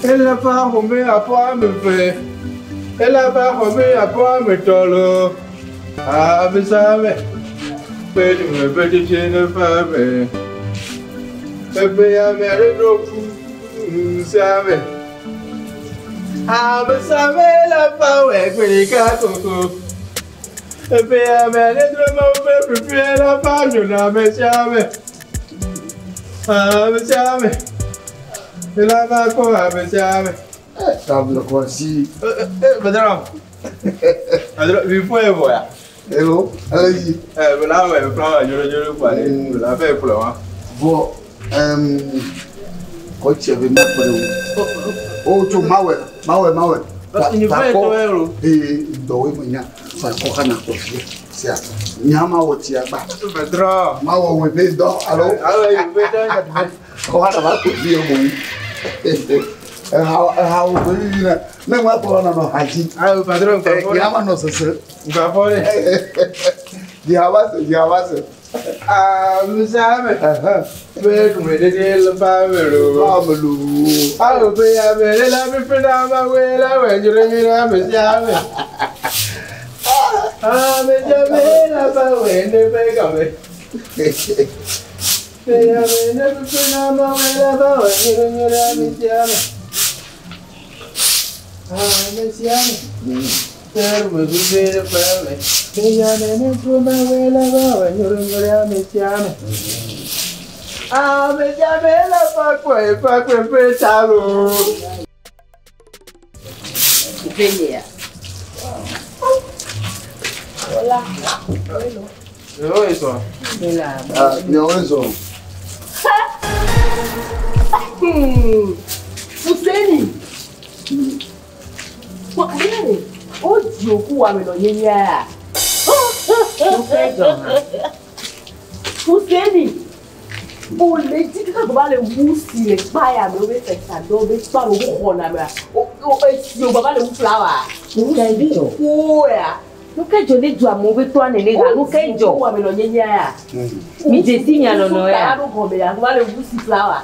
Elle n'a pas remis à point me fait. Elle n'a pas remis à point me tolo. Ah, mais ça me. Petit chien pas me. Bébé a mis le dos pour ça me. Ah, mais ça me la pas ouais, petit caco. Bébé a mis le dos pour faire la page, mais ça me. Ah, mais ça me. Elle a pas quoi, mais ça me. Table quoi si. Madame. Madame, il faut voir. Hello, allez-y. Voilà, ouais, je vois. Je la fais pour moi. Bon, quand tu avais mis pour le. Oh, tu mawe. Il faut être et doit me nya. Ça coca na coffee. C'est nyama wotia ba. Madame. Mawe we be do. Allo. Alors, il veut dire Ko hada ba ko bi mo. How will you know what one of Haji? I will patron. Yamano, sir. Yavas. Musamme. Wait, little Babalu. I will pay a very lovely Fernama when you remember Yame. Ah, Jamila, when they make of it. They have never Fernama when you remember Yame. Ah, mais Yame. There will be a family. They are in it from my way and you're in the Yame. Ah, mais Jamila, fuck with Taro. Venir. Hola. No, eso. No, eso. Fousseni. Oh, Dieu, quoi, mais non, il y a. Fousseni. Oh, les petits qui vont le moussi, les pailles, mais on va faire ça, on va pas le rôle là. Oh, on va le flower. Oh, yeah. Nous qu'est-ce que tu as mauvais toi nene là nous qu'est-ce que quoi mais non nyanya ya mi je signe non non ya on va le boussi flower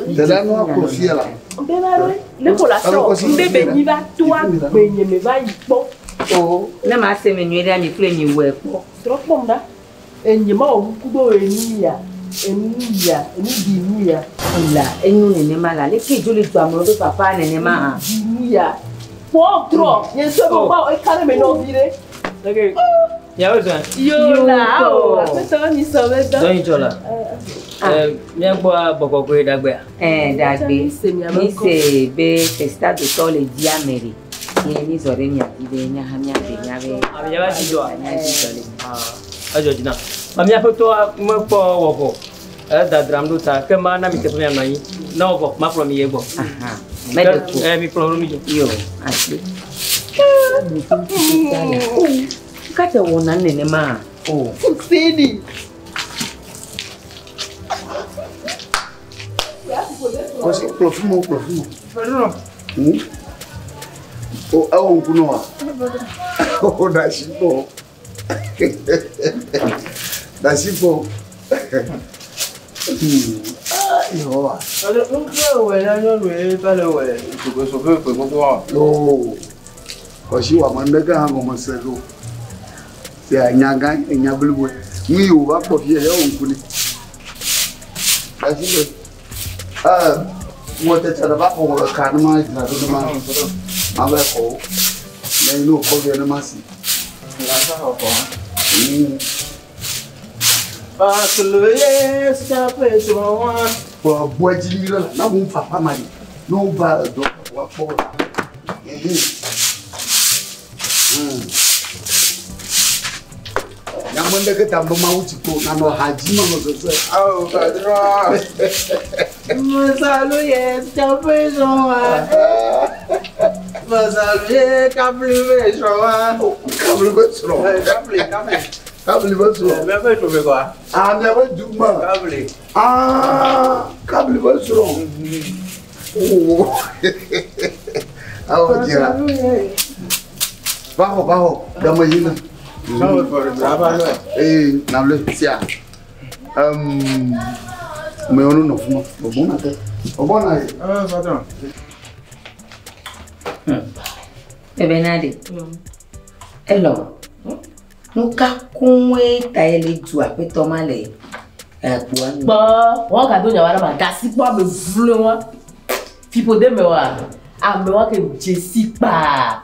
Dada no akofie la le collation bébé ni va toi benye me va yipo oh na ma se menu ere mi play ni we ko trop bon da enye ma o kudo eni ya la enu nene mala le ke jole tu amoro be papa nene ma eni ya pour trop bien sûr on va carrément non virer OK ya ozo yo la o apeto ni so be do don jola bien boa boko ko dagbe dagbe ni se be FESTADO.TV diamere ni ni zore ni atibe nya ha nya be nya be ya ba ti do ajo jina mami apoto mo po woko da dram do ta ke ma na mi te premier nani na woko ma pro mi yego mi pro mi yo asli kata wona nene ma oh Fousseni Così profumo. Oh, è un cuno. Oh, da sipo. Io. Oh. Così wa manda ga ngo masero. Se anyaga enyabulwe. Mi o ba ko fie ya un kuni. Asile. Moi, tu as pas pour le carrément, il a donné ma avec oh, mais nous, pour le massi. Parce que le yes, ça fait ce moment. Pour boire 10 000, là, on ne va pas mal. Nous, on va donc pour. Yamanda que t'as bon mauti pour n'en haji maman de ça. Ah, padron. Mais salut, yes, ça fait ce moment. Mais salut, câble mais fait trouver quoi? Ah, mais du mal. Câble oh. Ah, on dirait. Baho, d'imaginer. Mais on ne fait pas bon. Au bon aïe. Ah, pardon. Benade. Hello. Nous kakoué taille du après tomale. Bon, on va donner à la gassi pour me vouloir. Fipodé me wa. Ah me wa que Jessica.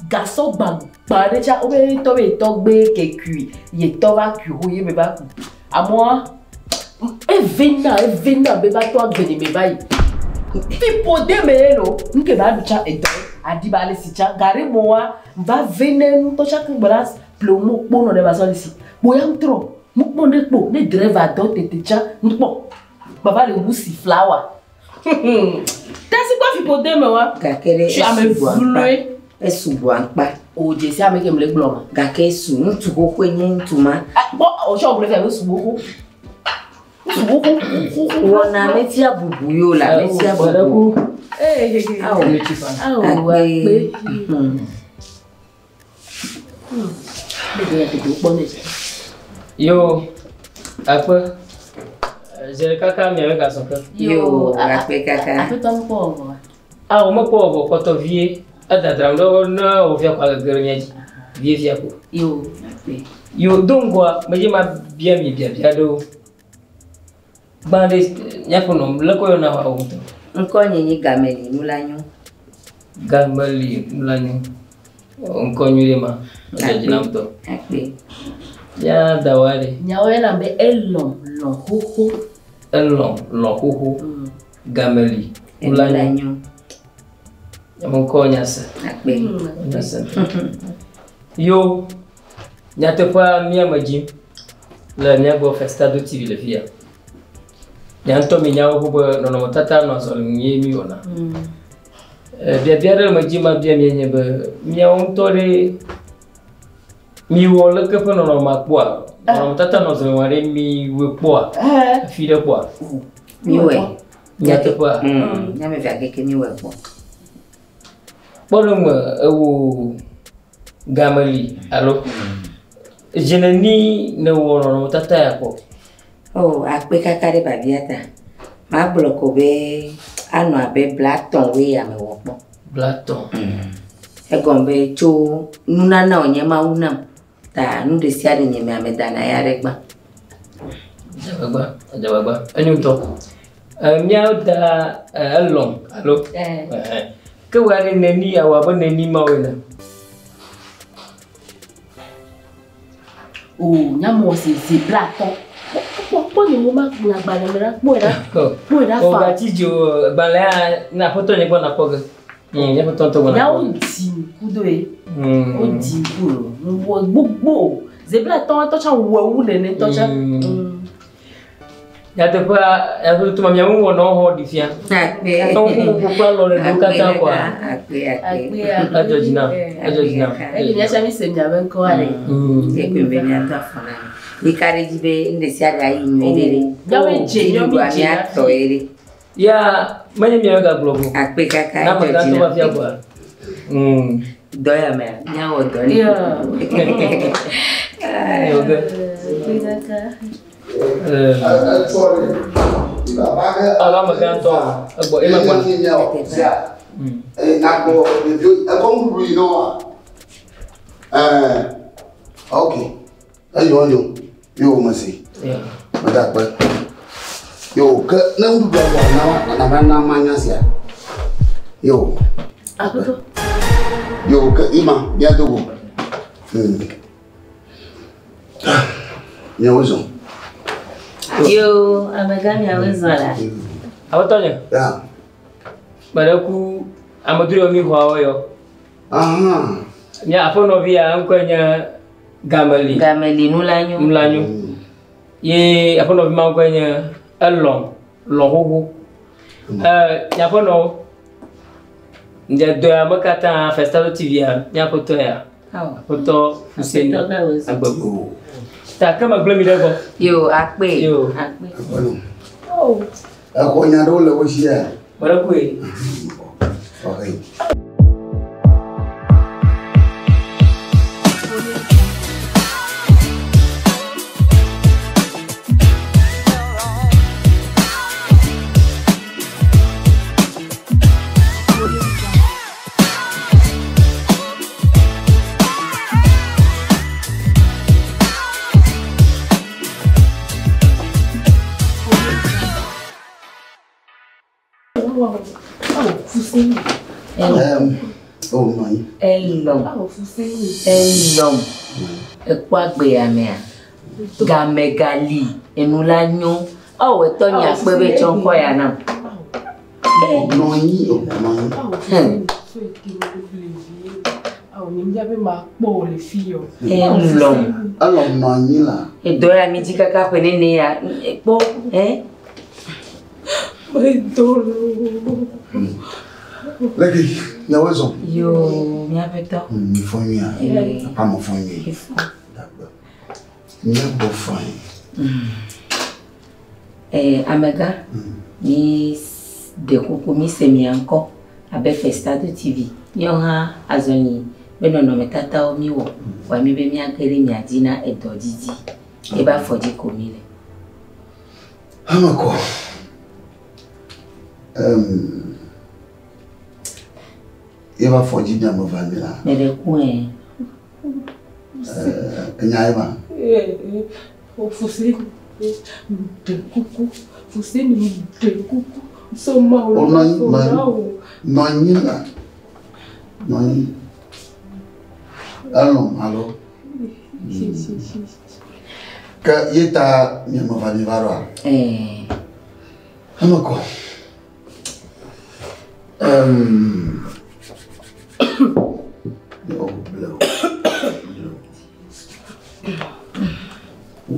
Garçon bamba déjà obe togbe ke cuit. Ye tova cuire me ba. À moi. Evena beba toi gbe me ba. Fipodé me no. Nke ba du cha edo. Adiba le si cha gare moi va venir to chaque bras plomo pono de baso ici. Boyam trop. Mukmo ne po ne driver dot te cha mukmo. Baba le wusi flower. Tasi kwa Fipodé me wa. Gakere. Tu as me voulu. Esu buangpa. O je si ameke mle gloma. Gake su ntu koko ntuma. Bon, o sho mle fe su boko. Su boko. Wona metia bubu yo la metia bubu. Ah o mechi fa. Ah o wa pe. Yo, apa? J'ai kaka mi avec son cœur. Yo, après kaka. Après ton pauvre. Ah, o meu povo, quand on vient, ada tramdo na o via kwa gernyaji. Vie via ko. Yo. Yo dongwa, me ma bien do. Bande nyakono lako yo na wa o. Nko nyenyi gameli mulanyo. Gameli mulanyo. Nko nyulema. Ajina mto. Akbe. Ya dawale. Nyawe na be elon hoho. Elon hoho. Gameli mulanyo. Nko nyasa. Akbe. Nyasa. Yo nyate pa mia majim. La nyago FESTADO.TV le via. Nyanto minyawo hubo nono motata no so nyemi ona. Bia re majima bia mienye be miawo tore mi wole ke fa nono makwa. Nono motata no so ware mi we poa. Fi de poa. Miwe. Nyate pa. Nyame vya keke miwe po. Bolum ewu gamali alo. Jeneni ne wono motata yako. Oh, akpe kakare babiata. Ma bloko be ano abe blackton we ya me wopo. Blackton. Egombe cho nuna na onyema unam. Ta nu de siade nyeme amedana ya regba. Jabagba. Anyunto. Miao da long. Alo. Ke wari neni awabo neni mawena. Oh, nyamo c'est platon. Pourquoi ni moma na balemera moira fa o gatijo balea na foto ni bona poga ya foto to bona ya o di kudoe o di kuro wo gbogbo ze platon to cha wo wu le ne to cha ya te pa ya foto mamia wo no ho di fia Akbe. to ko kwa lo le do kata kwa Akbe. ajojina e ni acha mi se nya ben ko ale Ekwe benya tafana. Nikare jibe ndesiaga inywelele. Yawe je nyomi je toere. ya manye mi ga globo Akpe kaka. na pa to ba fia kwa Doya me. Nyawo dole. ya yoga Sorry. ala maganto agbo ema kwa Nako, you know. Okay. You must see. yeah But that, but yo, no, na manyas. Yo, akuto yo, ima, ya Togo. Nyawozo. Yo, amagami awezala. awatonya Ya. baraku amaduri mi kwa yo Aha. nya afono via ankwenya gamali Gameli nulanyo. mlanyo ye afono vi mankwenya elong lohugu nya afono nde do amakata FESTADO.TV nya foto ya foto Fousseni agbago ta kama glomi dego Yo, akpe. Yo. Akpe. oh Ako nyaro le woshia. baraku Okay. Fousseni. Oh, non. L'homme. Quoi, Béamea? Gamegali. Et nous l'agnon. Oh, et Tony a fait ton coyana. Non, alors, non, là. Et deux amis dit caca prenez à bon, hein? Lagi, il y a raison. Yo, il y a peut-être. Il faut mieux. Pas mon fond. D'accord. Il y a beau fond. Amega, ni de coucou, mi semi encore avec FESTADO.TV. Yonha azoni. Beno no metata o miwo wa mi be mi akere mi adina edodidi e ba foji komile amako e ba foji na mo vanila mere ku nyaiba o Fousseni de coucou Fousseni de coucou so ma o non allons. Que yeta mi mo va mi varo. Amako.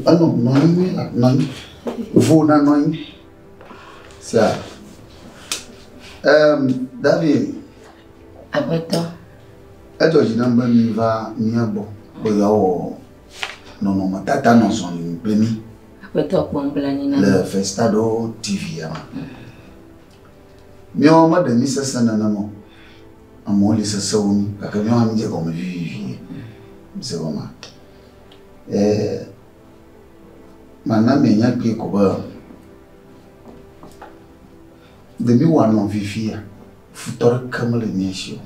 Allons, non. Vous non. Ça. David. Après toi. Edoji namba mi va mi abo boya o non matata non son pleni après toi bon plani na le FESTADO.TV mi o ma de mi sasa na mo amo li sasa woni ka mi o am je ko me vivi c'est vraiment mana me nya ki ko ba de mi wa non vivi futor kamale mi shi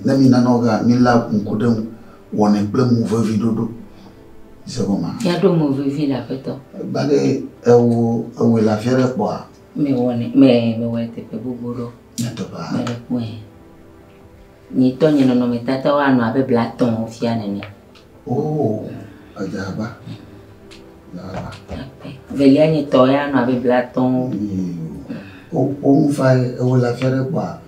Nami nanoga mila mkudem wane ple mouve vidodo. C'est comment? Il y a deux mauvais vies là peut-être. Bale ewo la fière quoi. Mais ouais te pe buburo. N'ato pas. Mais ouais. Ni tonye no metata wa no abe blaton ofiane ne. Oh, ajaba. Velia ni toya no abe blaton. On fait ewo la fière quoi.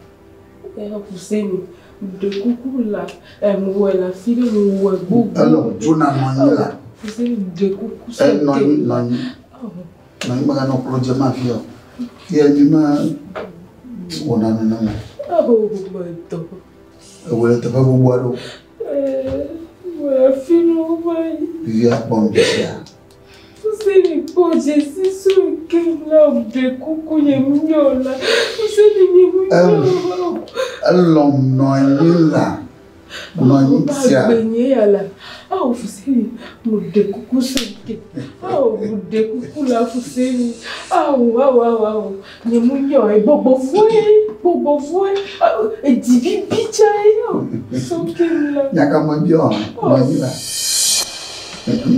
Fousseni de coucou là moi la fille moi bobo alors tu n'as pas là Fousseni de coucou non ma no projet ma fille ni ma on a non oh mato ouais tu vas boire ouais fille moi via bon déjà Fousseni pode se suquela de coucou ni mignola Fousseni ni mignola alors non là non sia Fousseni mo de coucou suque de coucou la Fousseni ni mignola e bobo foi e divi bicha yo suquela nyaka mo bio non là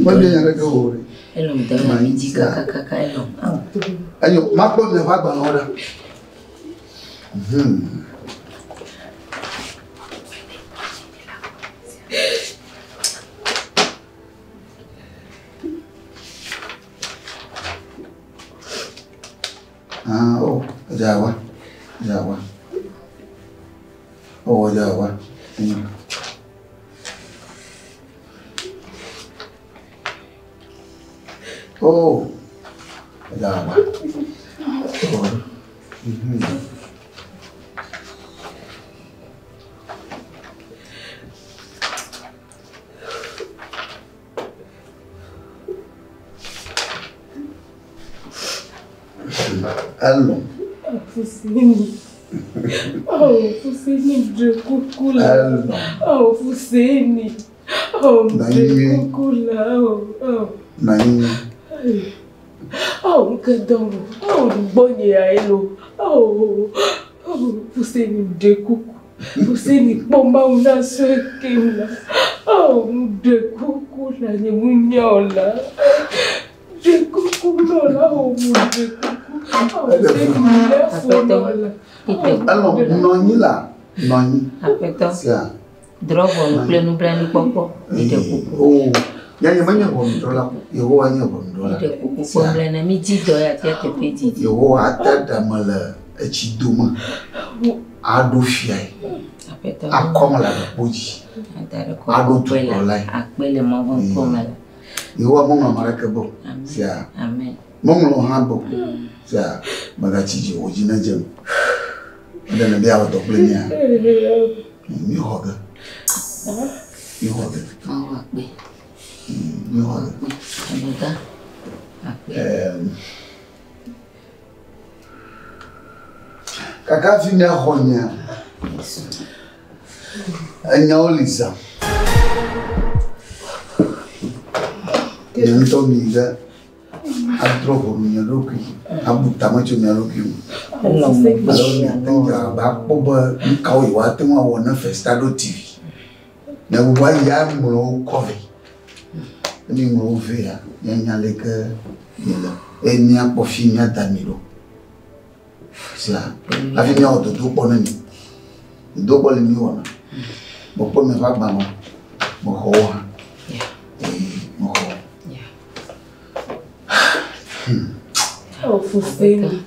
mo bien ya ka ore elle me donne la midi kaka ayo ma ko me va ba ora oh jawa oh jawa oh jawa allons. Fousseni. Oh, Fousseni de coucou là. Oh, Fousseni. Oh, de coucou là. Oh. Nani. Oh, cadão. Oh, bonne à hello. Oh, Fousseni de coucou. Fousseni pomba una sequem là. Oh, de coucou là, ni mignola. De coucou là, oh, de coucou. Alors, non, il là. Non. Appetons. Drogue, nous prenons ni popo. Oh, il y a un bon là. Il y a un bon là. Il y a midi doya tiate petit. Il y a un tata mal chiduma. Ado fiai. Appetons. A comme la bougie. Ado tout là. Akbele mo comme là. Il y a un bon marakabo. Amen. Mon lo habo. Ça, magachi ojina jem. Ndana dia wa toplenya. Mi hoga. Mi hoga. Akbe. Mi hoga. Amega. Kaka fi na honya. Anya olisa. Nto miga. Adrogo mi roki. Abu tamacho mi roki. Allah ba poba mi kawi wa temo wona FESTADO.TV. Na wa ya mo cover. Ni mo vea, nya leke yela. Enya pofi nya damiro. Sia. Avi nya o do pona ni. Do pole mi wona. Bo po me va ba mo. Mo ho ha. Mo ho. Oh, Fousseni.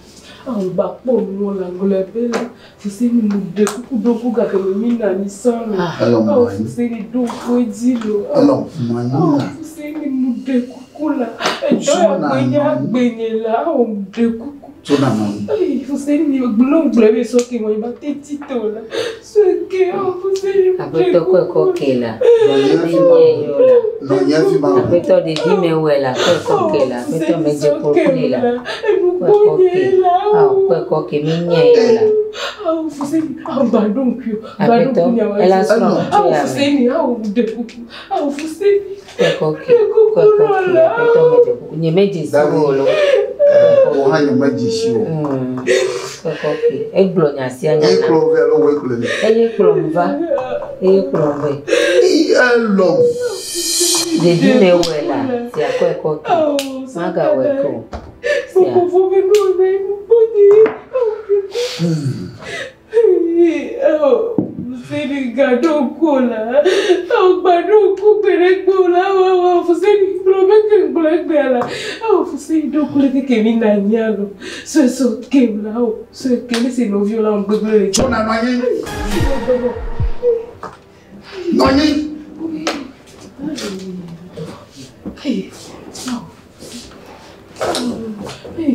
Oh, bakpo mo la ngolebe. Fousseni mo de kuku doku ka ke mi na ni solo. Oh, Fousseni do ko dilo. Alors, manu. Fousseni mo de kuku la. E do ya gbenye la o de kuku. Tuna manu. Ai, Fousseni glon glebe so ke mo ba tito la. So ke oh Fousseni. Abeto ko kela. No nya fi ma. Abeto de dime wela ko kela. Abeto meje ko kela. Ko ke minya yola. Ah, Fousseni, ah, badon pio. Abeto ela so ah, Fousseni, ah, de kuku. Ah, Fousseni. Ko abeto meje ko. Nye meje solo. O hanyo maji shiwo. Ko eglo nya si anya. Eglo ve lo we kule. Eglo mva. Eglo ve. Elom. De dime wela. Si akọ ke. Maga weko. Fousseni gado kola. Oh, bado ko bere kola. Oh, Fousseni blobe ke bela. Oh, Fousseni do kola ke mi na nyalo. So ke la. Oh, so ke c'est no violent bebe. Tuna noyi. Noyi.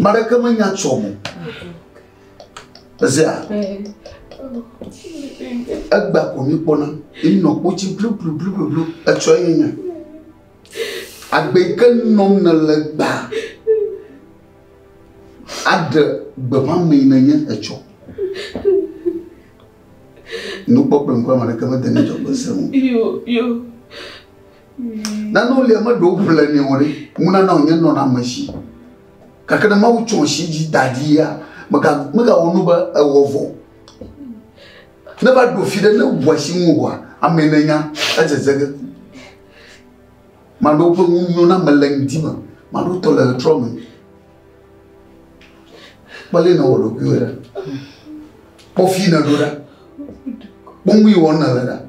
Maraka manya chomo. Zia. Agba ko mi pona. Ino ko chi blu. Atwa yenya. Agbe kan nom na legba. Ad gba mi na nya atwa. No problem ko maraka ma dani to basam. Yo. Na no le ma do plan ni wori. Muna na onye no na mashi. Kakana ma wucho shi ji dadia. Maga onu ba awovo. Never do feed na washi ngwa amenanya azezege. Mando po nyu na malangdima. Mando to le trauma. Bale na woro kuera. Po fina dora. Bongi wona la.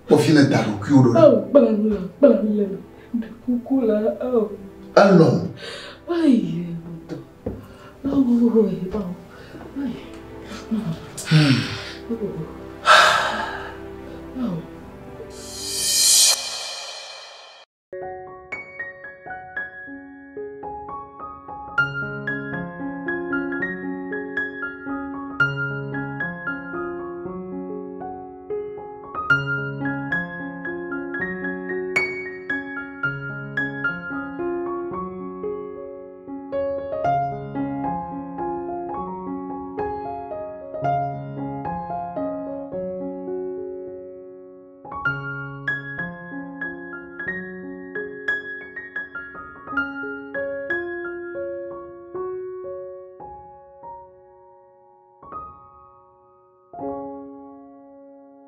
Po fina daru kuora. Oh, bala. Kukula. Oh. Alon. Ai, oh, ai.